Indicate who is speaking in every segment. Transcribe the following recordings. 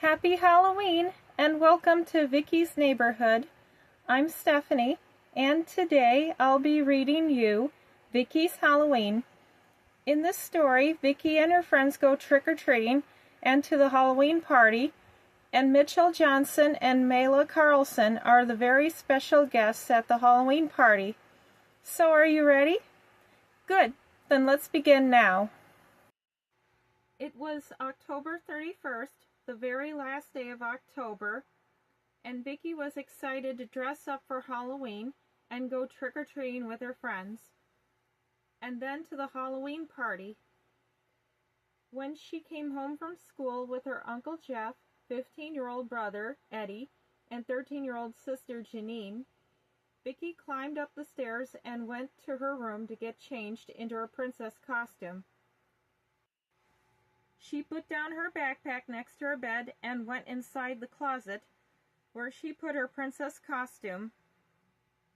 Speaker 1: Happy Halloween and welcome to Vicky's Neighborhood. I'm Stephanie and today I'll be reading you Vicky's Halloween. In this story, Vicky and her friends go trick-or-treating and to the Halloween party, and Mitchell Johnson and Mayla Carlson are the very special guests at the Halloween party. So are you ready? Good, then let's begin now. It was October 31st, the very last day of October, and Vicky was excited to dress up for Halloween and go trick-or-treating with her friends, and then to the Halloween party. When she came home from school with her Uncle Jeff, 15-year-old brother, Eddie, and 13-year-old sister, Janine, Vicky climbed up the stairs and went to her room to get changed into her princess costume. She put down her backpack next to her bed and went inside the closet, where she put her princess costume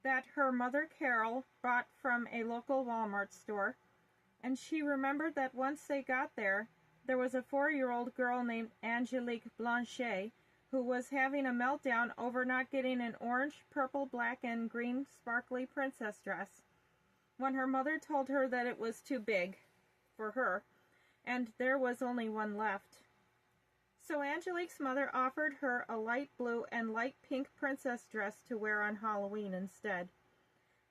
Speaker 1: that her mother Carol bought from a local Walmart store, and she remembered that once they got there, there was a 4-year-old girl named Angelique Blanchet who was having a meltdown over not getting an orange, purple, black, and green sparkly princess dress, when her mother told her that it was too big for her, and there was only one left. So Angelique's mother offered her a light blue and light pink princess dress to wear on Halloween instead.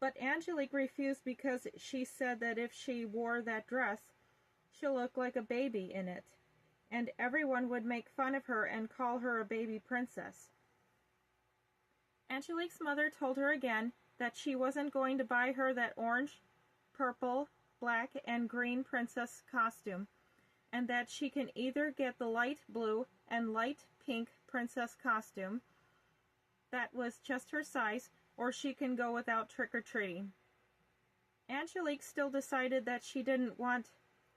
Speaker 1: But Angelique refused because she said that if she wore that dress, she'll look like a baby in it, and everyone would make fun of her and call her a baby princess. Angelique's mother told her again that she wasn't going to buy her that orange, purple, black, and green princess costume, and that she can either get the light blue and light pink princess costume that was just her size, or she can go without trick-or-treating. Angelique still decided that she didn't want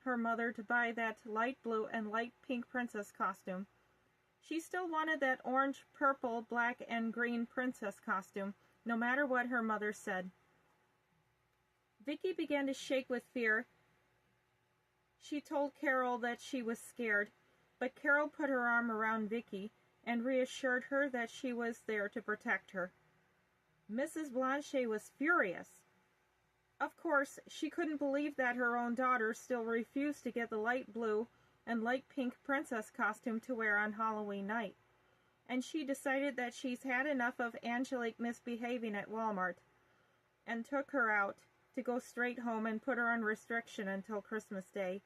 Speaker 1: her mother to buy that light blue and light pink princess costume. She still wanted that orange, purple, black, and green princess costume, no matter what her mother said. Vicky began to shake with fear. She told Carol that she was scared, but Carol put her arm around Vicky and reassured her that she was there to protect her. Mrs. Blanchet was furious. Of course, she couldn't believe that her own daughter still refused to get the light blue and light pink princess costume to wear on Halloween night, and she decided that she's had enough of Angelique misbehaving at Walmart, and took her out to go straight home and put her on restriction until Christmas Day,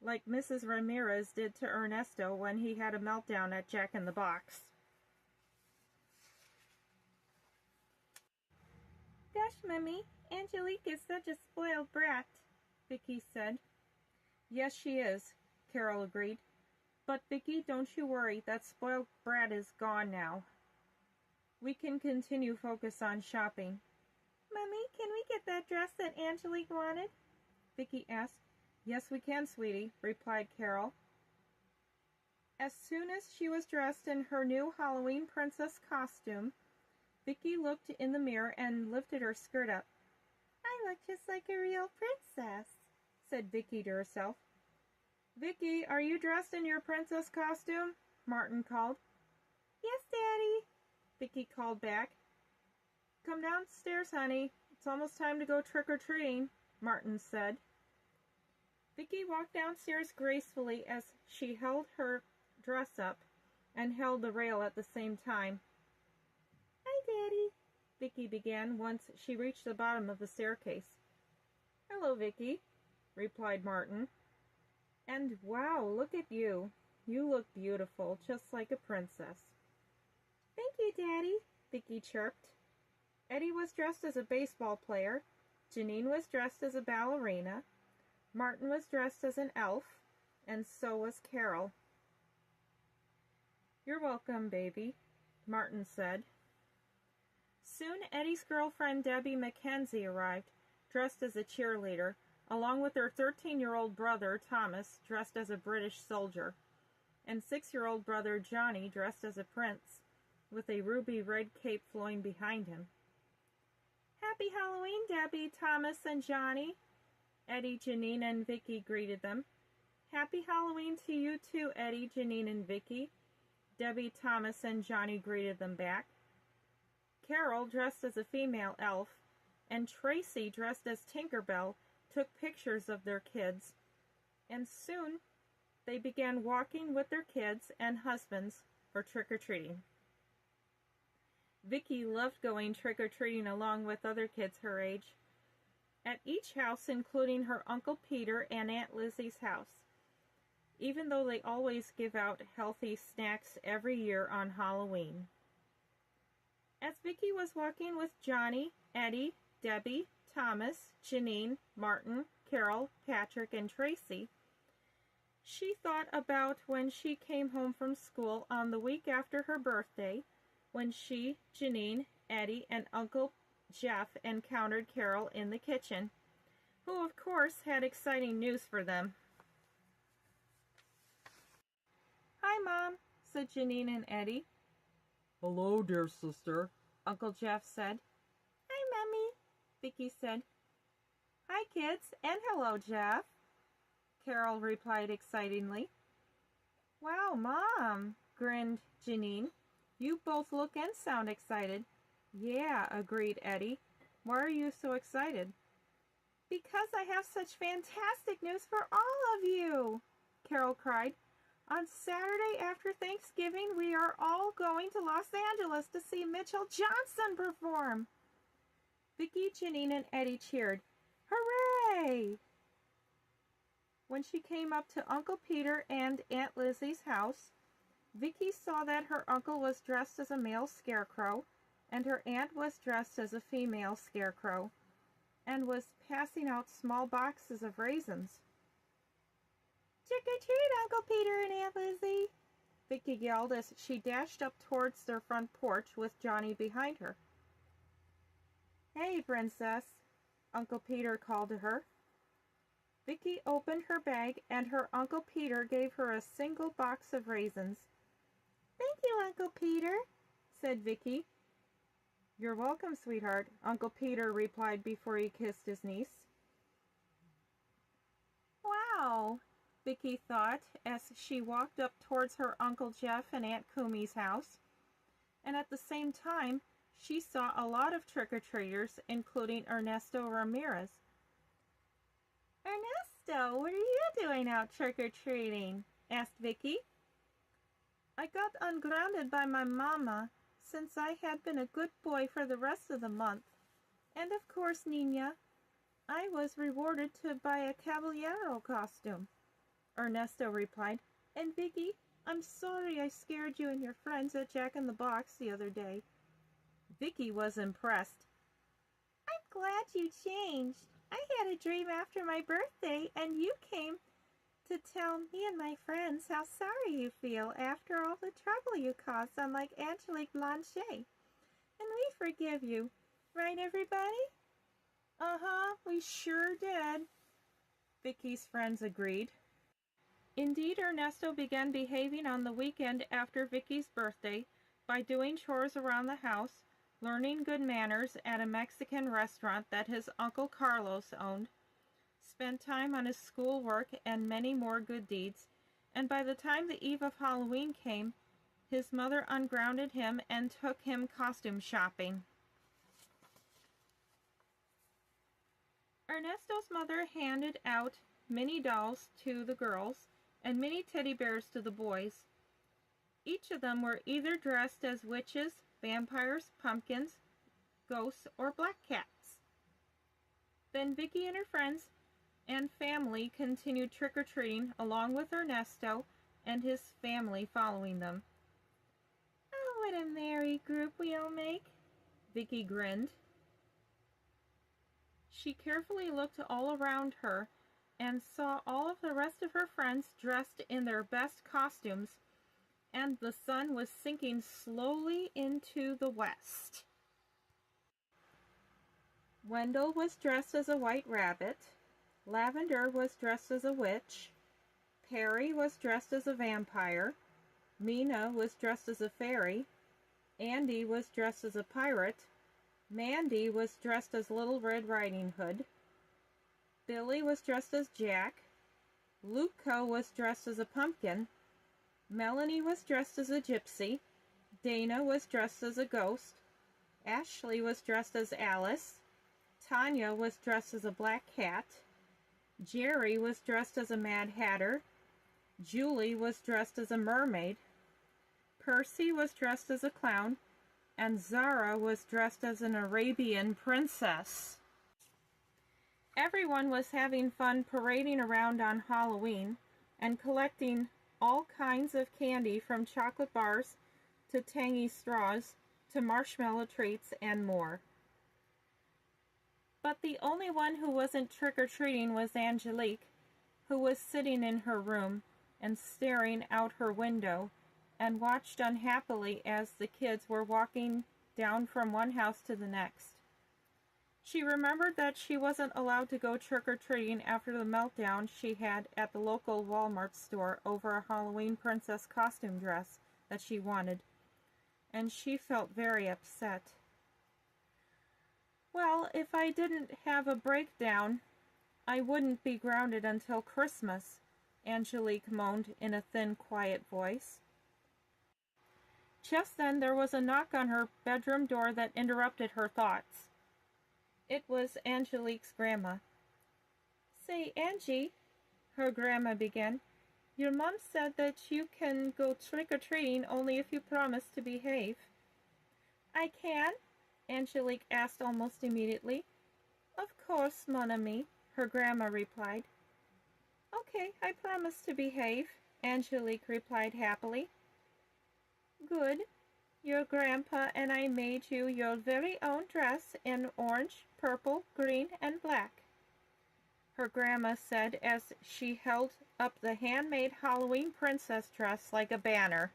Speaker 1: like Mrs. Ramirez did to Ernesto when he had a meltdown at Jack in the Box. "Gosh, Mummy, Angelique is such a spoiled brat," Vicky said. "Yes, she is," Carol agreed. "But Vicky, don't you worry, that spoiled brat is gone now. We can continue focus on shopping." "Mummy, can we get that dress that Angelique wanted?" Vicky asked. "Yes, we can, sweetie," replied Carol. As soon as she was dressed in her new Halloween princess costume, Vicky looked in the mirror and lifted her skirt up. "I look just like a real princess," said Vicky to herself. "Vicky, are you dressed in your princess costume?" Martin called. "Yes, Daddy," Vicky called back. "Come downstairs, honey. It's almost time to go trick-or-treating," Martin said. Vicky walked downstairs gracefully as she held her dress up and held the rail at the same time. "Hi, Daddy," Vicky began once she reached the bottom of the staircase. "Hello, Vicky," replied Martin. "And wow, look at you. You look beautiful, just like a princess." "Thank you, Daddy," Vicky chirped. Eddie was dressed as a baseball player, Janine was dressed as a ballerina, Martin was dressed as an elf, and so was Carol. "You're welcome, baby," Martin said. Soon Eddie's girlfriend Debbie Mackenzie arrived, dressed as a cheerleader, along with her 13-year-old brother Thomas, dressed as a British soldier, and 6-year-old brother Johnny, dressed as a prince, with a ruby red cape flowing behind him. "Happy Halloween, Debbie, Thomas, and Johnny," Eddie, Janine, and Vicky greeted them. "Happy Halloween to you too, Eddie, Janine, and Vicky," Debbie, Thomas, and Johnny greeted them back. Carol, dressed as a female elf, and Tracy, dressed as Tinker Bell, took pictures of their kids, and soon they began walking with their kids and husbands for trick-or-treating. Vicki loved going trick-or-treating along with other kids her age, at each house, including her Uncle Peter and Aunt Lizzie's house, even though they always give out healthy snacks every year on Halloween. As Vicki was walking with Johnny, Eddie, Debbie, Thomas, Janine, Martin, Carol, Patrick, and Tracy, she thought about when she came home from school on the week after her birthday, when she, Janine, Eddie, and Uncle Jeff encountered Carol in the kitchen, who of course had exciting news for them. "Hi, Mom," said Janine and Eddie.
Speaker 2: "Hello, dear sister,"
Speaker 1: Uncle Jeff said. "Hi, Mummy," Vicki said. "Hi, kids, and hello, Jeff," Carol replied excitedly. "Wow, Mom," grinned Janine. "You both look and sound excited." "Yeah," agreed Eddie. "Why are you so excited?" "Because I have such fantastic news for all of you," Carol cried. "On Saturday after Thanksgiving, we are all going to Los Angeles to see Mitchell Johnson perform." Vicki, Janine, and Eddie cheered. "Hooray!" When she came up to Uncle Peter and Aunt Lizzie's house, Vicki saw that her uncle was dressed as a male scarecrow, and her aunt was dressed as a female scarecrow, and was passing out small boxes of raisins. "Trick or treat, Uncle Peter and Aunt Lizzie!" Vicki yelled as she dashed up towards their front porch with Johnny behind her. "Hey, Princess," Uncle Peter called to her. Vicki opened her bag, and her Uncle Peter gave her a single box of raisins. "Thank you, Uncle Peter," said Vicki. "You're welcome, sweetheart," Uncle Peter replied before he kissed his niece. "Wow," Vicki thought as she walked up towards her Uncle Jeff and Aunt Kumi's house, and at the same time she saw a lot of trick-or-treaters, including Ernesto Ramirez. "Ernesto, what are you doing out trick-or-treating?" asked Vicki. "I got ungrounded by my mama, since I had been a good boy for the rest of the month. And of course, Nina, I was rewarded to buy a caballero costume," Ernesto replied. "And Vicki, I'm sorry I scared you and your friends at Jack in the Box the other day." Vicki was impressed. "I'm glad you changed. I had a dream after my birthday, and you came to tell me and my friends how sorry you feel after all the trouble you caused unlike Angelique Blanchet. And we forgive you. Right, everybody?" "Uh-huh, we sure did," Vicki's friends agreed. Indeed, Ernesto began behaving on the weekend after Vicki's birthday by doing chores around the house, learning good manners at a Mexican restaurant that his Uncle Carlos owned, spent time on his schoolwork and many more good deeds, and by the time the eve of Halloween came, his mother ungrounded him and took him costume shopping. Ernesto's mother handed out mini dolls to the girls and mini teddy bears to the boys. Each of them were either dressed as witches, vampires, pumpkins, ghosts, or black cats. Then Vicki and her friends and family continued trick-or-treating along with Ernesto and his family following them. "Oh, what a merry group we all make," Vicki grinned. She carefully looked all around her and saw all of the rest of her friends dressed in their best costumes, and the sun was sinking slowly into the west. Wendell was dressed as a white rabbit. Lavender was dressed as a witch. Perry was dressed as a vampire. Mina was dressed as a fairy. Andy was dressed as a pirate. Mandy was dressed as Little Red Riding Hood. Billy was dressed as Jack. Luca was dressed as a pumpkin. Melanie was dressed as a gypsy. Dana was dressed as a ghost. Ashley was dressed as Alice. Tanya was dressed as a black cat. Jerry was dressed as a Mad Hatter. Julie was dressed as a mermaid. Percy was dressed as a clown. And Zara was dressed as an Arabian princess. Everyone was having fun parading around on Halloween and collecting all kinds of candy, from chocolate bars to tangy straws to marshmallow treats and more. But the only one who wasn't trick-or-treating was Angelique, who was sitting in her room and staring out her window and watched unhappily as the kids were walking down from one house to the next. She remembered that she wasn't allowed to go trick-or-treating after the meltdown she had at the local Walmart store over a Halloween princess costume dress that she wanted, and she felt very upset. "Well, if I didn't have a breakdown, I wouldn't be grounded until Christmas," Angelique moaned in a thin, quiet voice. Just then there was a knock on her bedroom door that interrupted her thoughts. It was Angelique's grandma. "Say, Angie," her grandma began, "your mom said that you can go trick-or-treating only if you promise to behave." "I can?" Angelique asked almost immediately. "Of course, mon ami," her grandma replied. "Okay, I promise to behave," Angelique replied happily. "Good. Your grandpa and I made you your very own dress in orange, purple, green, and black," her grandma said as she held up the handmade Halloween princess dress like a banner.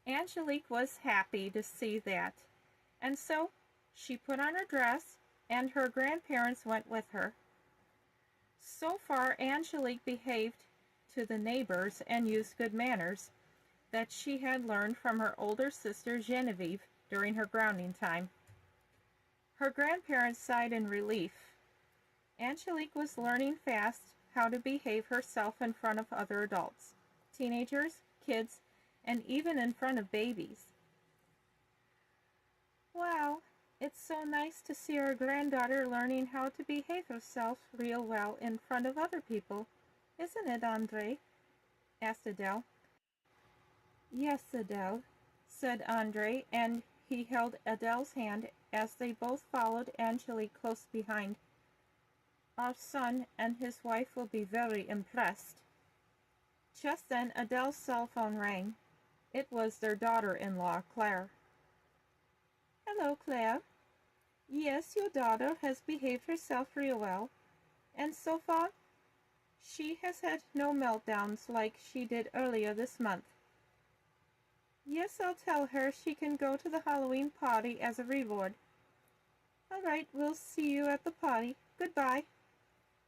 Speaker 1: Angelique was happy to see that, and so she put on her dress, and her grandparents went with her. So far, Angelique behaved to the neighbors and used good manners that she had learned from her older sister Genevieve during her grounding time. Her grandparents sighed in relief. Angelique was learning fast how to behave herself in front of other adults, teenagers, kids, and even in front of babies. "Wow, it's so nice to see our granddaughter learning how to behave herself real well in front of other people, isn't it, Andre?" asked Adele. "Yes, Adele," said Andre, and he held Adele's hand as they both followed Angelique close behind. "Our son and his wife will be very impressed." Just then Adele's cell phone rang. It was their daughter-in-law, Claire. "Hello, Claire. Yes, your daughter has behaved herself real well, and so far she has had no meltdowns like she did earlier this month. Yes, I'll tell her she can go to the Halloween party as a reward. All right, we'll see you at the party. Goodbye,"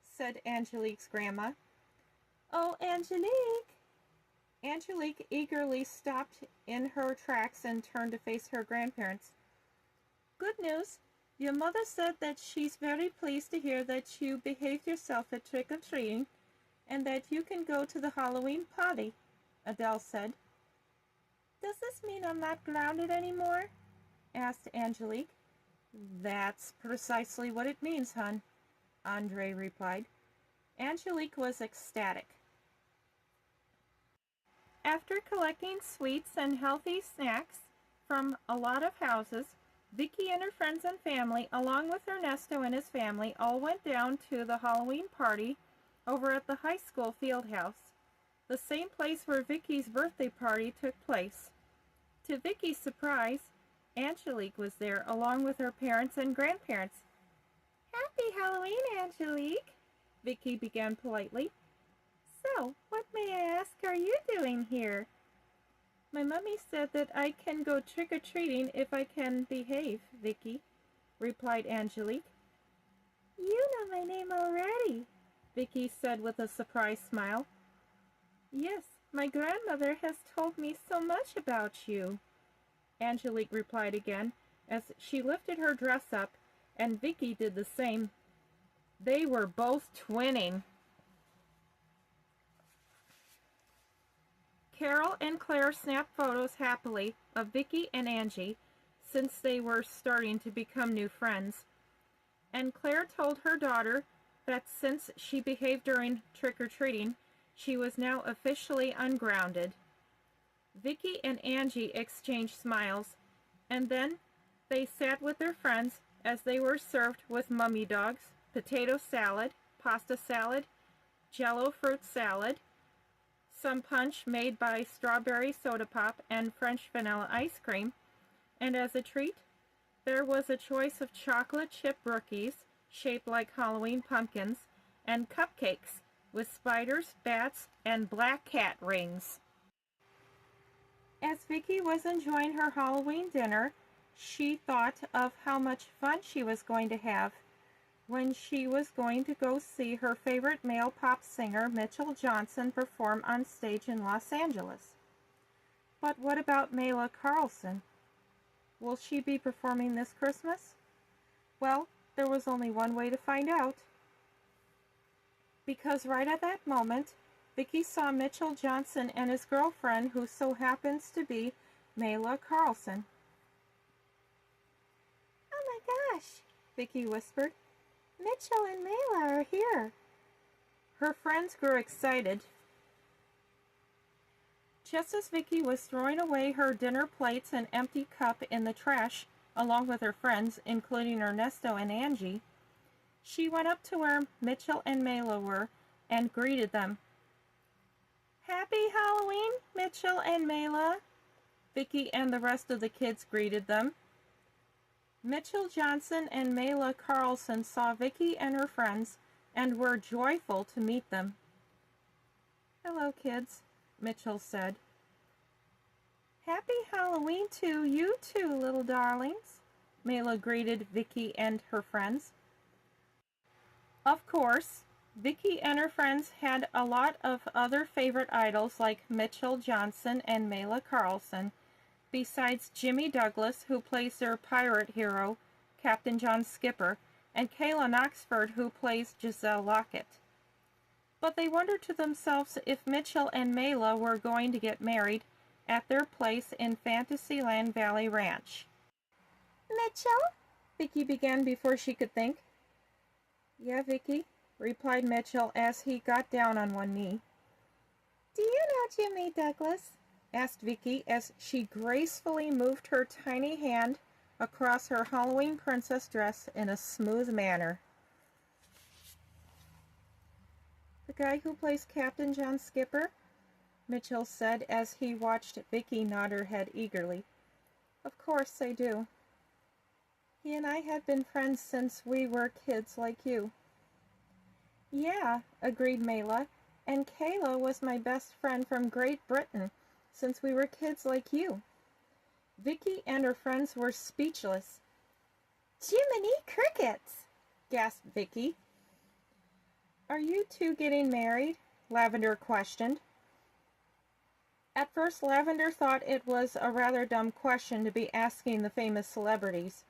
Speaker 1: said Angelique's grandma. "Oh, Angelique!" Angelique eagerly stopped in her tracks and turned to face her grandparents. "Good news! Your mother said that she's very pleased to hear that you behaved yourself at trick-or-treating and that you can go to the Halloween party," Adele said. "Does this mean I'm not grounded anymore?" asked Angelique. "That's precisely what it means, hon," Andre replied. Angelique was ecstatic. After collecting sweets and healthy snacks from a lot of houses, Vicki and her friends and family, along with Ernesto and his family, all went down to the Halloween party over at the high school field house, the same place where Vicki's birthday party took place. To Vicki's surprise, Angelique was there along with her parents and grandparents. "Happy Halloween, Angelique," Vicki began politely. "So, what, may I ask, are you doing here?" "My mummy said that I can go trick-or-treating if I can behave, Vicki," replied Angelique. "You know my name already," Vicki said with a surprised smile. "Yes, my grandmother has told me so much about you," Angelique replied again as she lifted her dress up, and Vicki did the same. They were both twinning. Carol and Claire snapped photos happily of Vicki and Angie, since they were starting to become new friends. And Claire told her daughter that since she behaved during trick-or-treating, she was now officially ungrounded. Vicki and Angie exchanged smiles, and then they sat with their friends as they were served with mummy dogs, potato salad, pasta salad, Jello fruit salad, some punch made by strawberry soda pop and French vanilla ice cream, and as a treat, there was a choice of chocolate chip rookies shaped like Halloween pumpkins and cupcakes with spiders, bats, and black cat rings. As Vicki was enjoying her Halloween dinner, she thought of how much fun she was going to have when she was going to go see her favorite male pop singer Mitchell Johnson perform on stage in Los Angeles. But what about Mayla Carlson? Will she be performing this Christmas? Well, there was only one way to find out. Because right at that moment, Vicki saw Mitchell Johnson and his girlfriend, who so happens to be Mayla Carlson. "Oh my gosh," Vicki whispered. "Mitchell and Mayla are here." Her friends grew excited. Just as Vicki was throwing away her dinner plates and empty cup in the trash, along with her friends, including Ernesto and Angie, she went up to where Mitchell and Mayla were and greeted them. "Happy Halloween, Mitchell and Mayla," Vicki and the rest of the kids greeted them. Mitchell Johnson and Mayla Carlson saw Vicki and her friends and were joyful to meet them. "Hello, kids," Mitchell said. "Happy Halloween to you too, little darlings," Mayla greeted Vicki and her friends. Of course, Vicki and her friends had a lot of other favorite idols like Mitchell Johnson and Mayla Carlson, besides Jimmy Douglas, who plays their pirate hero, Captain John Skipper, and Kayla Knoxford, who plays Giselle Lockett. But they wondered to themselves if Mitchell and Mayla were going to get married at their place in Fantasyland Valley Ranch. "Mitchell?" Vicki began before she could think. "Yeah, Vicki," replied Mitchell as he got down on one knee. "Do you know Jimmy Douglas?" asked Vicki as she gracefully moved her tiny hand across her Halloween princess dress in a smooth manner. "The guy who plays Captain John Skipper?" Mitchell said as he watched Vicki nod her head eagerly. "Of course I do. He and I have been friends since we were kids like you." "Yeah," agreed Mayla, "and Kayla was my best friend from Great Britain since we were kids like you." Vicki and her friends were speechless. "Jiminy crickets!" gasped Vicki. "Are you two getting married?" Lavender questioned. At first, Lavender thought it was a rather dumb question to be asking the famous celebrities.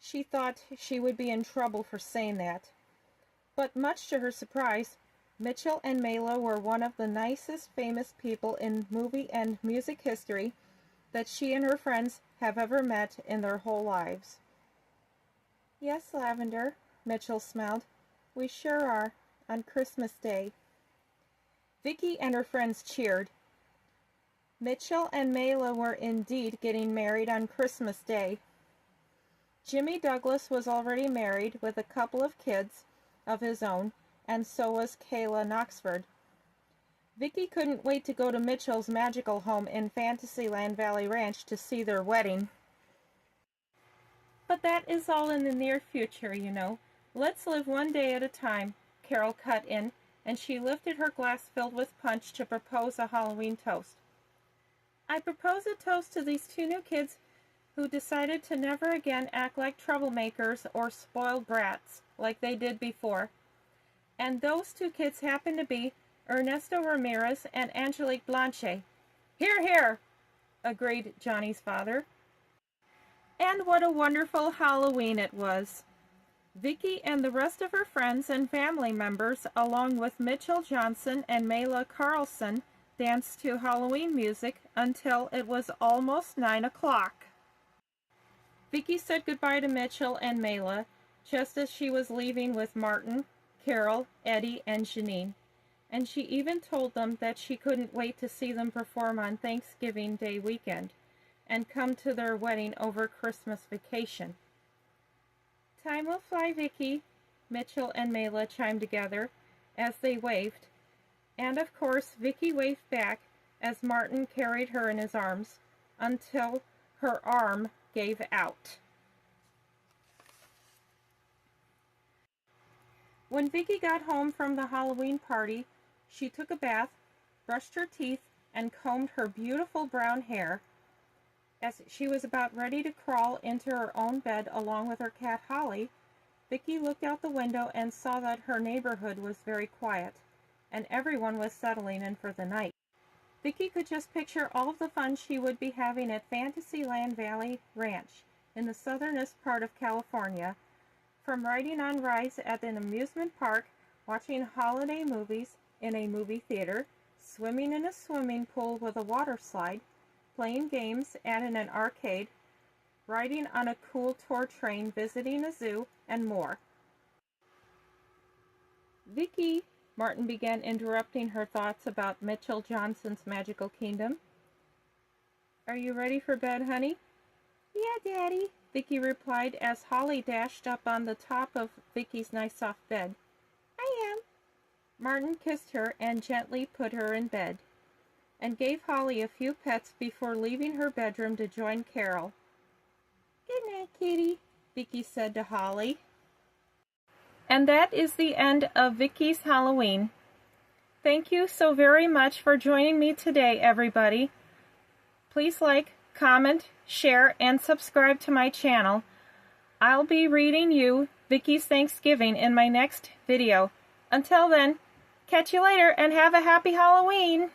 Speaker 1: She thought she would be in trouble for saying that. But much to her surprise, Mitchell and Mayla were one of the nicest famous people in movie and music history that she and her friends have ever met in their whole lives. "Yes, Lavender," Mitchell smiled. "We sure are, on Christmas Day." Vicki and her friends cheered. Mitchell and Mayla were indeed getting married on Christmas Day. Jimmy Douglas was already married with a couple of kids of his own, and so was Kayla Knoxford. Vicki couldn't wait to go to Mitchell's magical home in Fantasyland Valley Ranch to see their wedding. "But that is all in the near future, you know. Let's live one day at a time," Carol cut in, and she lifted her glass filled with punch to propose a Halloween toast. "I propose a toast to these two new kids who decided to never again act like troublemakers or spoiled brats like they did before. And those two kids happen to be Ernesto Ramirez and Angelique Blanche." "Hear, hear," agreed Johnny's father. And what a wonderful Halloween it was. Vicki and the rest of her friends and family members, along with Mitchell Johnson and Mayla Carlson, danced to Halloween music until it was almost 9 o'clock. Vicki said goodbye to Mitchell and Mayla just as she was leaving with Martin, Carol, Eddie, and Janine, and she even told them that she couldn't wait to see them perform on Thanksgiving Day weekend and come to their wedding over Christmas vacation. "Time will fly, Vicki," Mitchell and Mayla chimed together as they waved, and of course Vicki waved back as Martin carried her in his arms until her arm gave out. When Vicki got home from the Halloween party, she took a bath, brushed her teeth, and combed her beautiful brown hair. As she was about ready to crawl into her own bed along with her cat Holly, Vicki looked out the window and saw that her neighborhood was very quiet, and everyone was settling in for the night. Vicki could just picture all of the fun she would be having at Fantasyland Valley Ranch in the southernest part of California, from riding on rides at an amusement park, watching holiday movies in a movie theater, swimming in a swimming pool with a water slide, playing games at an arcade, riding on a cool tour train, visiting a zoo, and more. "Vicki," Martin began interrupting her thoughts about Mitchell Johnson's magical kingdom. "Are you ready for bed, honey?" "Yeah, Daddy," Vicki replied as Holly dashed up on the top of Vicki's nice soft bed. "I am." Martin kissed her and gently put her in bed, and gave Holly a few pets before leaving her bedroom to join Carol. "Good night, kitty," Vicki said to Holly. And that is the end of Vicki's Halloween. Thank you so very much for joining me today, everybody. Please like, comment, share, and subscribe to my channel. I'll be reading you Vicki's Thanksgiving in my next video. Until then, catch you later and have a happy Halloween!